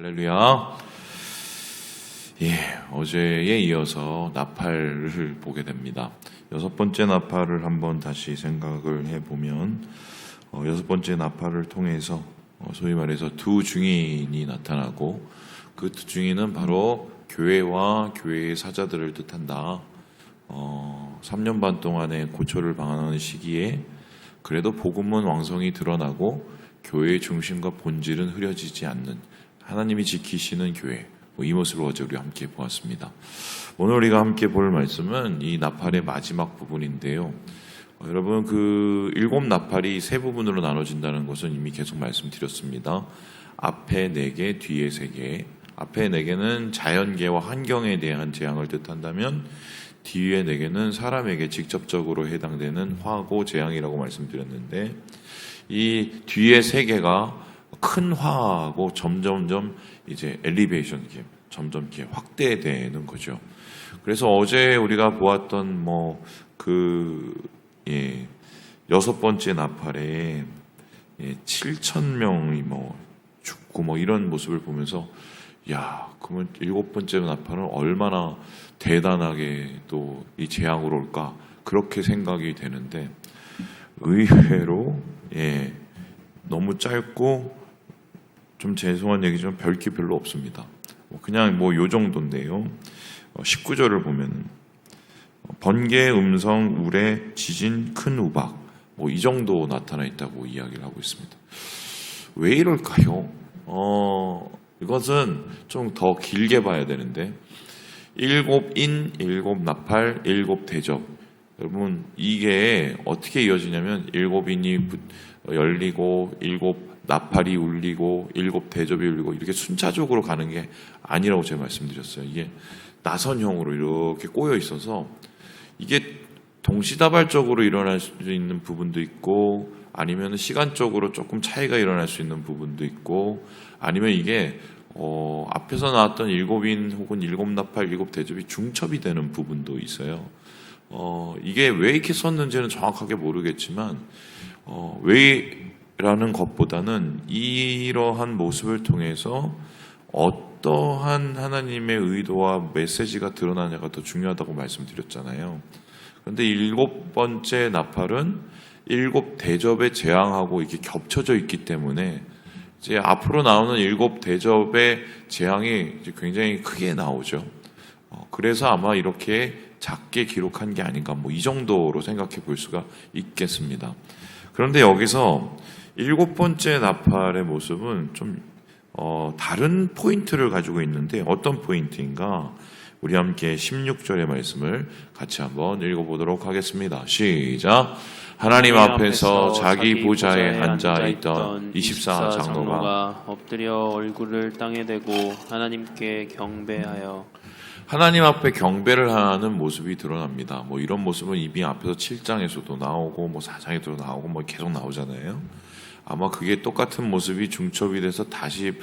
할렐루야. 예, 어제에 이어서 나팔을 보게 됩니다. 여섯 번째 나팔을 한번 다시 생각을 해보면 여섯 번째 나팔을 통해서 소위 말해서 두 증인이 나타나고 그 두 증인은 바로 교회와 교회의 사자들을 뜻한다. 3년 반 동안의 고초를 방황하는 시기에 그래도 복음은 왕성히 드러나고 교회의 중심과 본질은 흐려지지 않는 하나님이 지키시는 교회, 이 모습을 어제 우리 함께 보았습니다. 오늘 우리가 함께 볼 말씀은 이 나팔의 마지막 부분인데요. 여러분, 그 일곱 나팔이 세 부분으로 나눠진다는 것은 이미 계속 말씀드렸습니다. 앞에 4개, 뒤에 3개. 앞에 4개는 자연계와 환경에 대한 재앙을 뜻한다면 뒤에 4개는 사람에게 직접적으로 해당되는 화고 재앙이라고 말씀드렸는데, 이 뒤에 3개가 큰 화하고 점점점 이제 엘리베이션, 점점 이렇게 확대되는 거죠. 그래서 어제 우리가 보았던 여섯 번째 나팔에 7,000명이 죽고 이런 모습을 보면서 그러면 일곱 번째 나팔은 얼마나 대단하게 또 이 재앙으로 올까 그렇게 생각이 되는데 의외로 너무 짧고 좀 죄송한 얘기지만 별 게 별로 없습니다. 그냥 요 정도인데요. 19절을 보면 번개, 음성, 우레, 지진, 큰 우박 이 정도 나타나 있다고 이야기를 하고 있습니다. 왜 이럴까요? 이것은 좀 더 길게 봐야 되는데 7인, 7나팔, 7대접. 여러분, 이게 어떻게 이어지냐면 7인이 열리고 7나팔이 울리고 7대접이 울리고 이렇게 순차적으로 가는 게 아니라고 제가 말씀드렸어요. 이게 나선형으로 이렇게 꼬여 있어서 이게 동시다발적으로 일어날 수 있는 부분도 있고 아니면 시간적으로 조금 차이가 일어날 수 있는 부분도 있고 아니면 이게 앞에서 나왔던 7인 혹은 7나팔, 7대접이 중첩이 되는 부분도 있어요. 이게 왜 이렇게 썼는지는 정확하게 모르겠지만 왜라는 것보다는 이러한 모습을 통해서 어떠한 하나님의 의도와 메시지가 드러나냐가 더 중요하다고 말씀드렸잖아요. 그런데 7번째 나팔은 7대접의 재앙하고 이렇게 겹쳐져 있기 때문에 이제 앞으로 나오는 7대접의 재앙이 이제 굉장히 크게 나오죠. 그래서 아마 이렇게 작게 기록한 게 아닌가 이 정도로 생각해 볼 수가 있겠습니다. 그런데 여기서 7번째 나팔의 모습은 좀 다른 포인트를 가지고 있는데 어떤 포인트인가? 우리 함께 16절의 말씀을 같이 한번 읽어보도록 하겠습니다. 시작! 하나님 앞에서 자기 보좌에 앉아있던 24장로가 엎드려 얼굴을 땅에 대고 하나님께 경배하여 하나님 앞에 경배를 하는 모습이 드러납니다. 이런 모습은 이미 앞에서 7장에서도 나오고 4장에도 나오고 계속 나오잖아요. 아마 그게 똑같은 모습이 중첩이 돼서 다시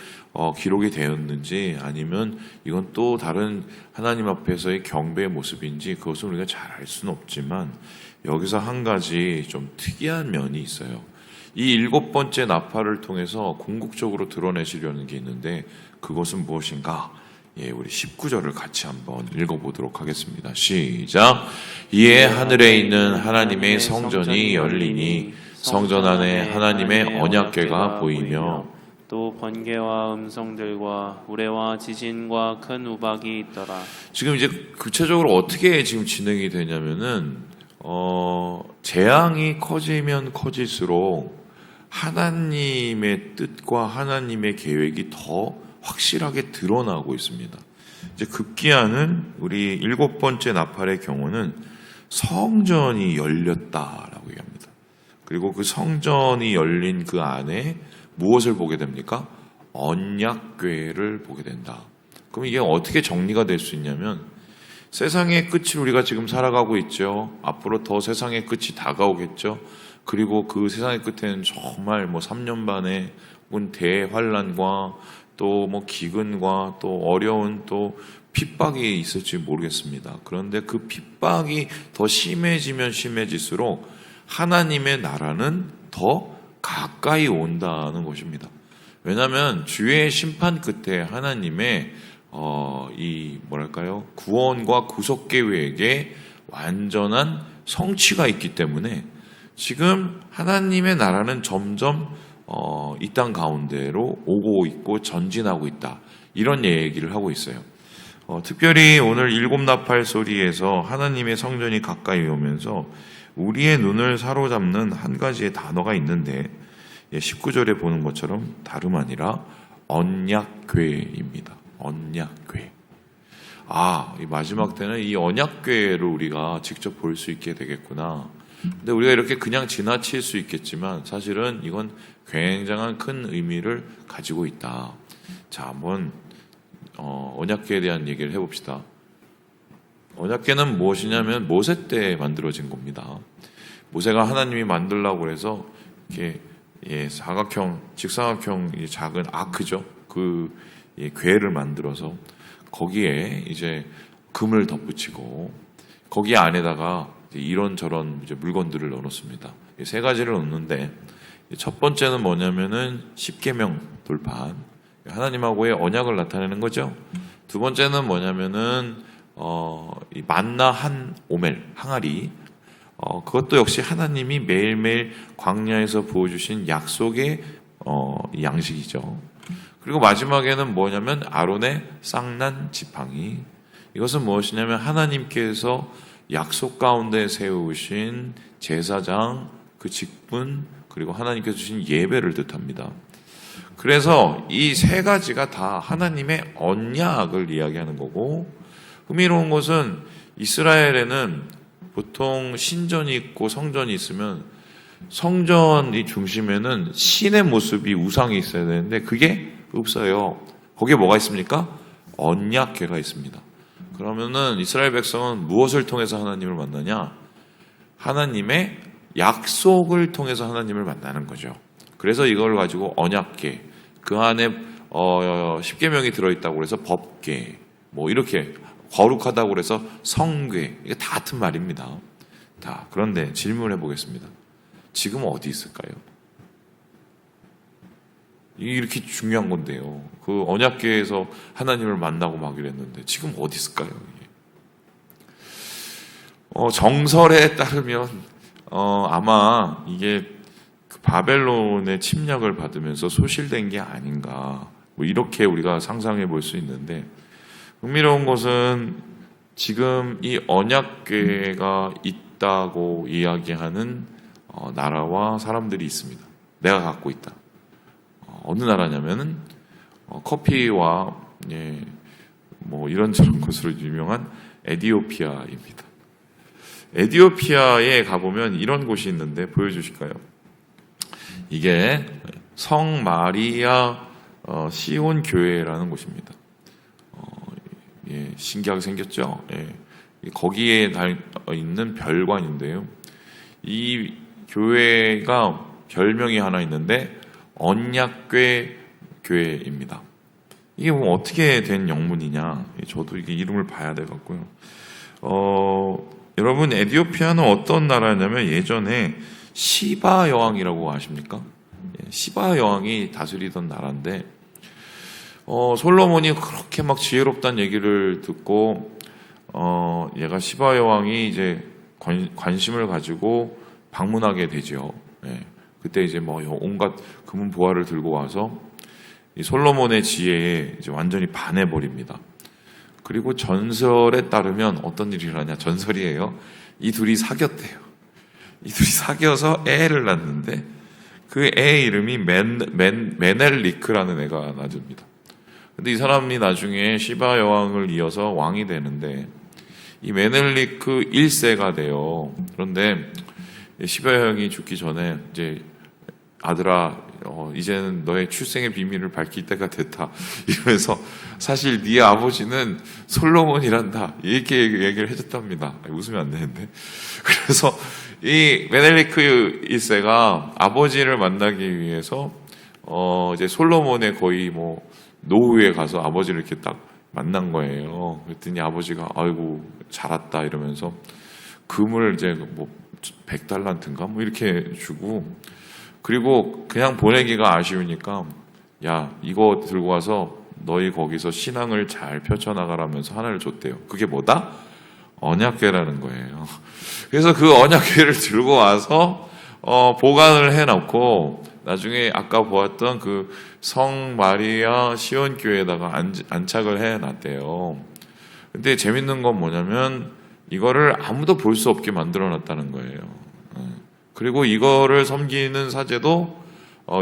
기록이 되었는지 아니면 이건 또 다른 하나님 앞에서의 경배의 모습인지 그것은 우리가 잘 알 수는 없지만 여기서 한 가지 좀 특이한 면이 있어요. 이 7번째 나팔을 통해서 궁극적으로 드러내시려는 게 있는데 그것은 무엇인가? 우리 19절을 같이 한번 읽어보도록 하겠습니다. 시작! 이에 하늘에 있는 하나님의 성전이 열리니 성전 안에 하나님의 언약궤가 보이며 또 번개와 음성들과 우레와 지진과 큰 우박이 있더라. 지금 이제 구체적으로 어떻게 지금 진행이 되냐면은 재앙이 커지면 커질수록 하나님의 뜻과 하나님의 계획이 더 확실하게 드러나고 있습니다. 이제 급기야는 우리 7번째 나팔의 경우는 성전이 열렸다라고 얘기합니다. 그리고 그 성전이 열린 그 안에 무엇을 보게 됩니까? 언약궤를 보게 된다. 그럼 이게 어떻게 정리가 될 수 있냐면 세상의 끝을 우리가 지금 살아가고 있죠. 앞으로 더 세상의 끝이 다가오겠죠. 그리고 그 세상의 끝에는 정말 3년 반의 대환란과 또 기근과 또 어려운 또 핍박이 있을지 모르겠습니다. 그런데 그 핍박이 더 심해지면 심해질수록 하나님의 나라는 더 가까이 온다는 것입니다. 왜냐하면 주의 심판 끝에 하나님의 이 뭐랄까요, 구원과 구속 계획에 완전한 성취가 있기 때문에 지금 하나님의 나라는 점점 이 땅 가운데로 오고 있고 전진하고 있다, 이런 얘기를 하고 있어요. 특별히 오늘 일곱 나팔 소리에서 하나님의 성전이 가까이 오면서 우리의 눈을 사로잡는 한 가지의 단어가 있는데 19절에 보는 것처럼 다름 아니라 언약궤입니다. 언약궤. 이 마지막 때는 이 언약궤를 우리가 직접 볼 수 있게 되겠구나. 근데 우리가 이렇게 그냥 지나칠 수 있겠지만 사실은 이건 굉장한 큰 의미를 가지고 있다. 자, 한번 언약궤에 대한 얘기를 해봅시다. 언약궤는 무엇이냐면 모세 때 만들어진 겁니다. 모세가 하나님이 만들라고 해서 이렇게 사각형, 직사각형 작은 아크죠. 그 궤를 만들어서 거기에 이제 금을 덧붙이고 거기 안에다가 이런저런 이제 물건들을 넣어놓습니다. 세 가지를 넣는데 첫 번째는 뭐냐면은 십계명 돌판, 하나님하고의 언약을 나타내는 거죠. 두 번째는 뭐냐면은 이 만나 한 오멜, 항아리, 그것도 역시 하나님이 매일매일 광야에서 부어주신 약속의 양식이죠. 그리고 마지막에는 뭐냐면 아론의 쌍난 지팡이. 이것은 무엇이냐면 하나님께서 약속 가운데 세우신 제사장, 그 직분, 그리고 하나님께서 주신 예배를 뜻합니다. 그래서 이 세 가지가 다 하나님의 언약을 이야기하는 거고, 흥미로운 것은 이스라엘에는 보통 신전이 있고 성전이 있으면 성전이 중심에는 신의 모습이, 우상이 있어야 되는데 그게 없어요. 거기에 뭐가 있습니까? 언약궤가 있습니다. 그러면은 이스라엘 백성은 무엇을 통해서 하나님을 만나냐? 하나님의 약속을 통해서 하나님을 만나는 거죠. 그래서 이걸 가지고 언약궤, 그 안에 십계명이 들어있다고 해서 법궤, 뭐 이렇게 거룩하다고 해서 성궤, 이게 다 같은 말입니다. 자, 그런데 질문해 보겠습니다. 지금 어디 있을까요? 이렇게 중요한 건데요. 그 언약궤에서 하나님을 만나고 막 이랬는데 지금 어디 있을까요? 정설에 따르면 아마 이게 그 바벨론의 침략을 받으면서 소실된 게 아닌가, 뭐 이렇게 우리가 상상해 볼 수 있는데, 흥미로운 것은 지금 이 언약궤가 있다고 이야기하는 나라와 사람들이 있습니다. 내가 갖고 있다. 어느 나라냐면은 커피와 뭐 이런저런 것으로 유명한 에디오피아입니다. 에디오피아에 가보면 이런 곳이 있는데 보여주실까요? 이게 성 마리아 시온 교회라는 곳입니다. 신기하게 생겼죠? 거기에 있는 별관인데요. 이 교회가 별명이 하나 있는데 언약궤 교회입니다. 이게 뭐 어떻게 된 영문이냐? 저도 이게 이름을 봐야 돼 갖고요. 여러분, 에티오피아는 어떤 나라냐면 예전에 시바 여왕이라고 아십니까? 시바 여왕이 다스리던 나라인데 솔로몬이 그렇게 막 지혜롭다는 얘기를 듣고 얘가 시바 여왕이 이제 관심을 가지고 방문하게 되죠. 그때 이제 뭐 온갖 금은 보화를 들고 와서 이 솔로몬의 지혜에 이제 완전히 반해버립니다. 그리고 전설에 따르면 어떤 일이 일어나냐? 전설이에요. 이 둘이 사귀었대요. 이 둘이 사귀어서 애를 낳는데 그 애 이름이 메넬리크라는 애가 낳습니다. 근데 이 사람이 나중에 시바 여왕을 이어서 왕이 되는데 이 메넬리크 1세가 돼요. 그런데 시바 여왕이 죽기 전에 이제 아들아, 이제는 너의 출생의 비밀을 밝힐 때가 됐다. 이러면서 사실 네 아버지는 솔로몬이란다. 이렇게 얘기를 해줬답니다. 웃으면 안 되는데. 그래서 이 메넬리크 1세가 아버지를 만나기 위해서 이제 솔로몬의 거의 뭐 노후에 가서 아버지를 이렇게 딱 만난 거예요. 그랬더니 아버지가 아이고 잘 왔다 이러면서 금을 이제 뭐 100달란트인가 뭐 이렇게 주고, 그리고 그냥 보내기가 아쉬우니까 야, 이거 들고 와서 너희 거기서 신앙을 잘 펼쳐나가라면서 하나를 줬대요. 그게 뭐다? 언약궤라는 거예요. 그래서 그 언약궤를 들고 와서 보관을 해놓고 나중에 아까 보았던 그 성 마리아 시온교회에다가 안착을 해놨대요. 근데 재밌는 건 뭐냐면 이거를 아무도 볼 수 없게 만들어놨다는 거예요. 그리고 이거를 섬기는 사제도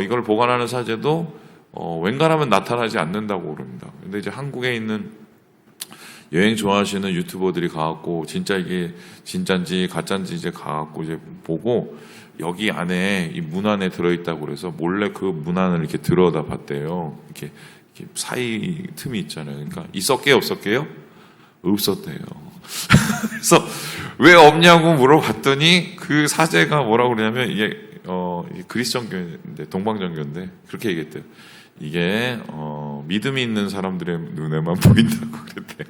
이걸 보관하는 사제도 웬간하면 나타나지 않는다고 그럽니다. 근데 이제 한국에 있는 여행 좋아하시는 유튜버들이 가갖고 진짜 이게 진짠지 가짠지 이제 가갖고 이제 보고 여기 안에 이 문 안에 들어있다고 그래서 몰래 그 문 안을 이렇게 들여다 봤대요. 이렇게 사이 틈이 있잖아요. 그러니까 있었게요, 없었게요? 없었대요. 그래서 왜 없냐고 물어봤더니 그 사제가 뭐라고 그러냐면 이게 그리스정교인데 동방정교인데 그렇게 얘기했대요. 이게 믿음이 있는 사람들의 눈에만 보인다고 그랬대요.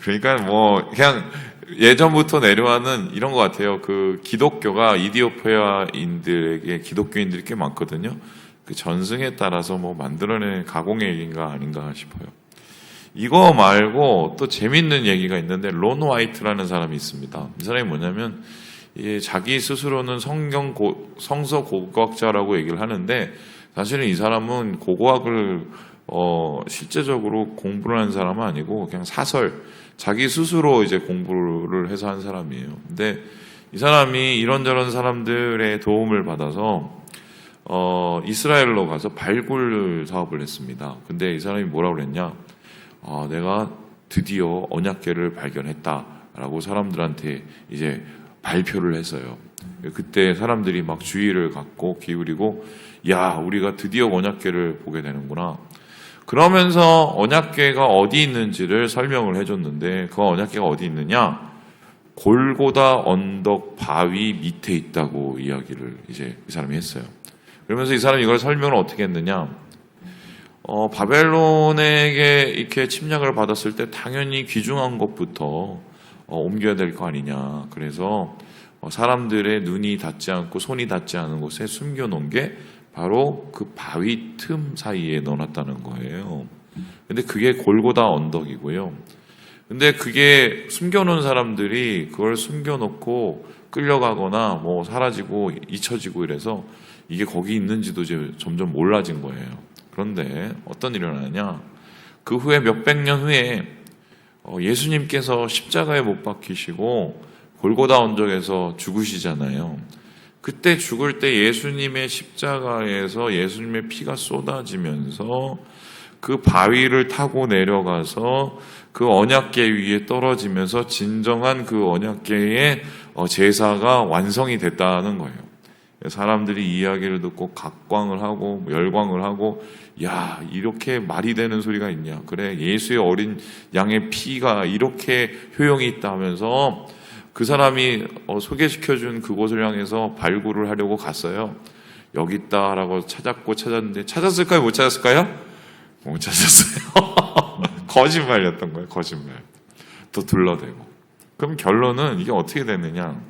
그러니까 뭐 그냥 예전부터 내려와는 이런 것 같아요. 그 기독교가 이디오피아인들에게 기독교인들이 꽤 많거든요. 그 전승에 따라서 뭐 만들어낸 가공의 얘기인가 아닌가 싶어요. 이거 말고 또 재밌는 얘기가 있는데 론 화이트라는 사람이 있습니다. 이 사람이 뭐냐면 자기 스스로는 성서 고고학자라고 얘기를 하는데 사실은 이 사람은 고고학을 실제적으로 공부를 한 사람은 아니고 그냥 사설 자기 스스로 이제 공부를 해서 한 사람이에요. 근데 이 사람이 이런저런 사람들의 도움을 받아서 이스라엘로 가서 발굴 사업을 했습니다. 근데 이 사람이 뭐라고 그랬냐? 내가 드디어 언약궤를 발견했다라고 사람들한테 이제 발표를 했어요. 그때 사람들이 막 주의를 갖고 기울이고, 야, 우리가 드디어 언약궤를 보게 되는구나. 그러면서 언약궤가 어디 있는지를 설명을 해줬는데, 그 언약궤가 어디 있느냐? 골고다 언덕 바위 밑에 있다고 이야기를 이제 이 사람이 했어요. 그러면서 이 사람이 이걸 설명을 어떻게 했느냐? 바벨론에게 이렇게 침략을 받았을 때 당연히 귀중한 것부터 옮겨야 될 거 아니냐. 그래서 사람들의 눈이 닿지 않고 손이 닿지 않은 곳에 숨겨놓은 게 바로 그 바위 틈 사이에 넣어놨다는 거예요. 근데 그게 골고다 언덕이고요. 근데 그게 숨겨놓은 사람들이 그걸 숨겨놓고 끌려가거나 뭐 사라지고 잊혀지고 이래서 이게 거기 있는지도 이제 점점 몰라진 거예요. 그런데 어떤 일이 일어나냐? 그 후에 몇백 년 후에 예수님께서 십자가에 못 박히시고 골고다 언덕에서 죽으시잖아요. 그때 죽을 때 예수님의 십자가에서 예수님의 피가 쏟아지면서 그 바위를 타고 내려가서 그 언약궤 위에 떨어지면서 진정한 그 언약궤의 제사가 완성이 됐다는 거예요. 사람들이 이야기를 듣고 각광을 하고 열광을 하고, 야, 이렇게 말이 되는 소리가 있냐? 그래, 예수의 어린 양의 피가 이렇게 효용이 있다 하면서 그 사람이 소개시켜준 그곳을 향해서 발굴을 하려고 갔어요. 여기 있다라고 찾았는데 찾았을까요? 못 찾았을까요? 못 찾았어요. 거짓말이었던 거예요. 거짓말. 또 둘러대고. 그럼 결론은 이게 어떻게 됐느냐?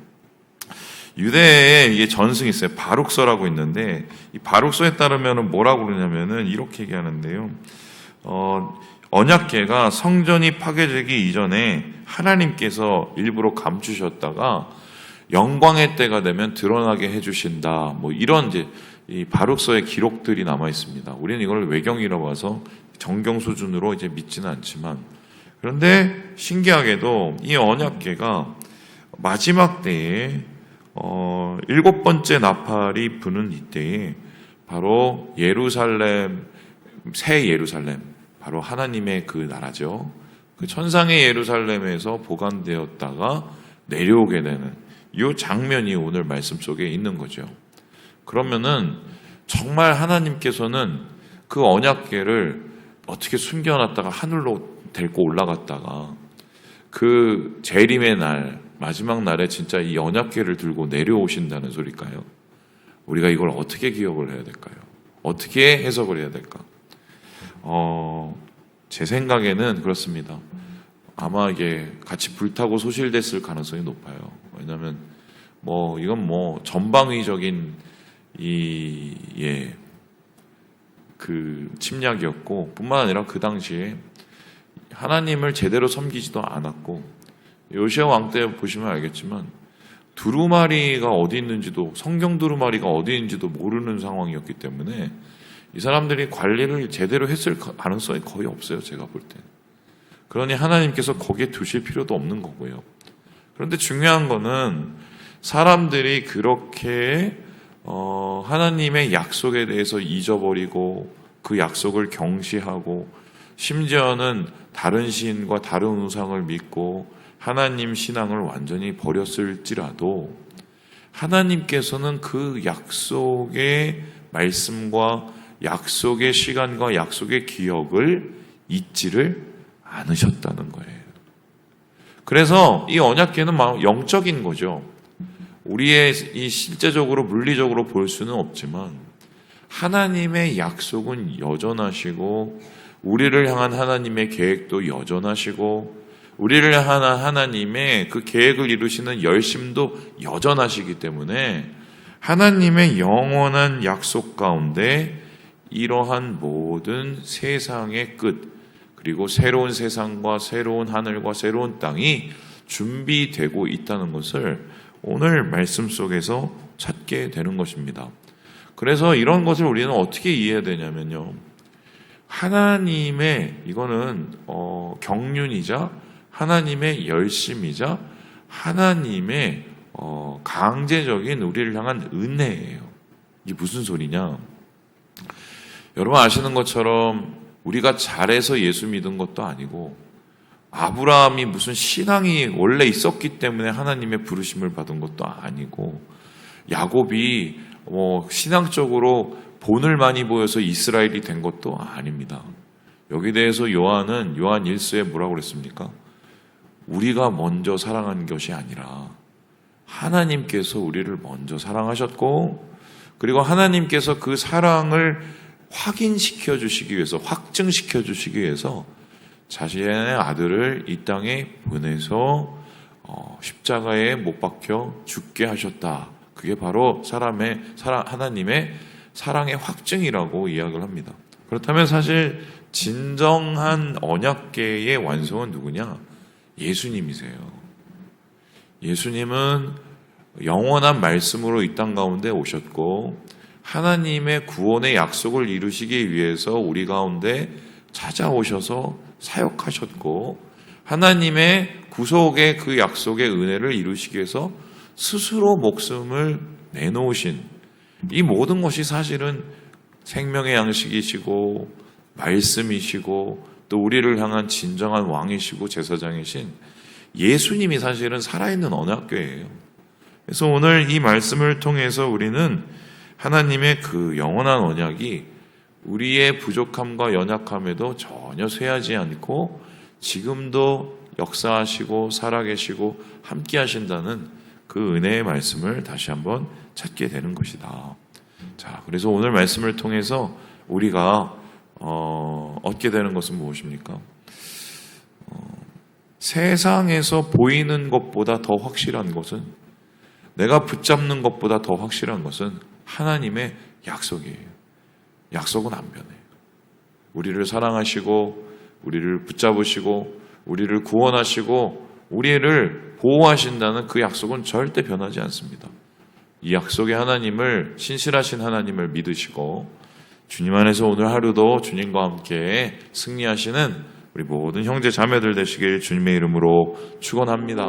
유대에 이게 전승이 있어요. 바룩서라고 있는데 이 바룩서에 따르면 뭐라고 그러냐면은 이렇게 얘기하는데요. 언약궤가 성전이 파괴되기 이전에 하나님께서 일부러 감추셨다가 영광의 때가 되면 드러나게 해주신다. 뭐 이런 이제 이 바룩서의 기록들이 남아 있습니다. 우리는 이걸 외경이라고 봐서 정경 수준으로 이제 믿지는 않지만, 그런데 신기하게도 이 언약궤가 마지막 때에 7번째 나팔이 부는 이때에 바로 예루살렘, 새 예루살렘, 바로 하나님의 그 나라죠. 그 천상의 예루살렘에서 보관되었다가 내려오게 되는 이 장면이 오늘 말씀 속에 있는 거죠. 그러면은 정말 하나님께서는 그 언약궤를 어떻게 숨겨놨다가 하늘로 데리고 올라갔다가 그 재림의 날, 마지막 날에 진짜 이 언약궤를 들고 내려오신다는 소리일까요? 우리가 이걸 어떻게 기억을 해야 될까요? 어떻게 해석을 해야 될까? 제 생각에는 그렇습니다. 아마 이게 같이 불타고 소실됐을 가능성이 높아요. 왜냐하면 이건 전방위적인 그 침략이었고, 뿐만 아니라 그 당시에 하나님을 제대로 섬기지도 않았고, 요시아 왕 때 보시면 알겠지만 두루마리가 어디 있는지도, 성경 두루마리가 어디 있는지도 모르는 상황이었기 때문에 이 사람들이 관리를 제대로 했을 가능성이 거의 없어요, 제가 볼 때. 그러니 하나님께서 거기에 두실 필요도 없는 거고요. 그런데 중요한 거는 사람들이 그렇게 하나님의 약속에 대해서 잊어버리고 그 약속을 경시하고 심지어는 다른 신과 다른 우상을 믿고 하나님 신앙을 완전히 버렸을지라도 하나님께서는 그 약속의 말씀과 약속의 시간과 약속의 기억을 잊지를 않으셨다는 거예요. 그래서 이 언약궤는 영적인 거죠. 우리의 이 실제적으로 물리적으로 볼 수는 없지만 하나님의 약속은 여전하시고 우리를 향한 하나님의 계획도 여전하시고 우리를 향한 하나님의 그 계획을 이루시는 열심도 여전하시기 때문에 하나님의 영원한 약속 가운데 이러한 모든 세상의 끝, 그리고 새로운 세상과 새로운 하늘과 새로운 땅이 준비되고 있다는 것을 오늘 말씀 속에서 찾게 되는 것입니다. 그래서 이런 것을 우리는 어떻게 이해해야 되냐면요. 하나님의 이거는 경륜이자 하나님의 열심이자 하나님의 강제적인 우리를 향한 은혜예요. 이게 무슨 소리냐? 여러분 아시는 것처럼 우리가 잘해서 예수 믿은 것도 아니고 아브라함이 무슨 신앙이 원래 있었기 때문에 하나님의 부르심을 받은 것도 아니고 야곱이 신앙적으로 본을 많이 보여서 이스라엘이 된 것도 아닙니다. 여기 대해서 요한은 요한 1서에 뭐라고 그랬습니까? 우리가 먼저 사랑한 것이 아니라 하나님께서 우리를 먼저 사랑하셨고 그리고 하나님께서 그 사랑을 확인시켜 주시기 위해서 확증시켜 주시기 위해서 자신의 아들을 이 땅에 보내서 십자가에 못 박혀 죽게 하셨다. 그게 바로 하나님의 사랑의 확증이라고 이야기를 합니다. 그렇다면 사실 진정한 언약궤의 완성은 누구냐? 예수님이세요. 예수님은 영원한 말씀으로 이 땅 가운데 오셨고 하나님의 구원의 약속을 이루시기 위해서 우리 가운데 찾아오셔서 사역하셨고 하나님의 구속의 그 약속의 은혜를 이루시기 위해서 스스로 목숨을 내놓으신 이 모든 것이 사실은 생명의 양식이시고 말씀이시고 또 우리를 향한 진정한 왕이시고 제사장이신 예수님이 사실은 살아있는 언약궤예요. 그래서 오늘 이 말씀을 통해서 우리는 하나님의 그 영원한 언약이 우리의 부족함과 연약함에도 전혀 쇠하지 않고 지금도 역사하시고 살아계시고 함께 하신다는 그 은혜의 말씀을 다시 한번 찾게 되는 것이다. 자, 그래서 오늘 말씀을 통해서 우리가 얻게 되는 것은 무엇입니까? 세상에서 보이는 것보다 더 확실한 것은 내가 붙잡는 것보다 더 확실한 것은 하나님의 약속이에요. 약속은 안 변해요. 우리를 사랑하시고 우리를 붙잡으시고 우리를 구원하시고 우리를 보호하신다는 그 약속은 절대 변하지 않습니다. 이 약속의 하나님을 신실하신 하나님을 믿으시고 주님 안에서 오늘 하루도 주님과 함께 승리하시는 우리 모든 형제 자매들 되시길 주님의 이름으로 축원합니다.